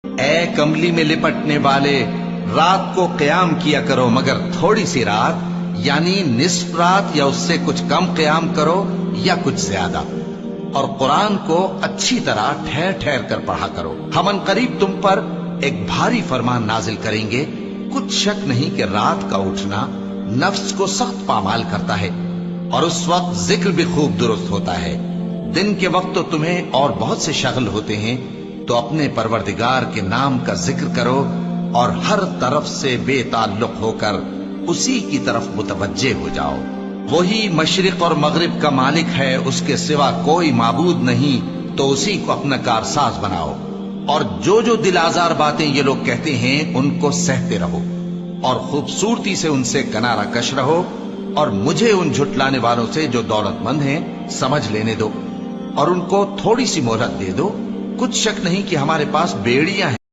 اے کملی میں لپٹنے والے، رات کو قیام کیا کرو مگر تھوڑی سی رات، یعنی نصف رات یا اس سے کچھ کم قیام کرو یا کچھ زیادہ، اور قرآن کو اچھی طرح ٹھہر ٹھہر کر پڑھا کرو۔ ہم ان قریب تم پر ایک بھاری فرمان نازل کریں گے، کچھ شک نہیں کہ رات کا اٹھنا نفس کو سخت پامال کرتا ہے، اور اس وقت ذکر بھی خوب درست ہوتا ہے۔ دن کے وقت تو تمہیں اور بہت سے شغل ہوتے ہیں، تو اپنے پروردگار کے نام کا ذکر کرو اور ہر طرف سے بے تعلق ہو کر اسی کی طرف متوجہ ہو جاؤ۔ وہی مشرق اور مغرب کا مالک ہے، اس کے سوا کوئی معبود نہیں، تو اسی کو اپنا کارساز بناؤ۔ اور جو دل آزار باتیں یہ لوگ کہتے ہیں ان کو سہتے رہو، اور خوبصورتی سے ان سے کنارہ کش رہو، اور مجھے ان جھٹلانے والوں سے جو دولت مند ہیں سمجھ لینے دو، اور ان کو تھوڑی سی مہلت دے دو۔ کچھ شک نہیں کہ ہمارے پاس بیڑیاں ہیں۔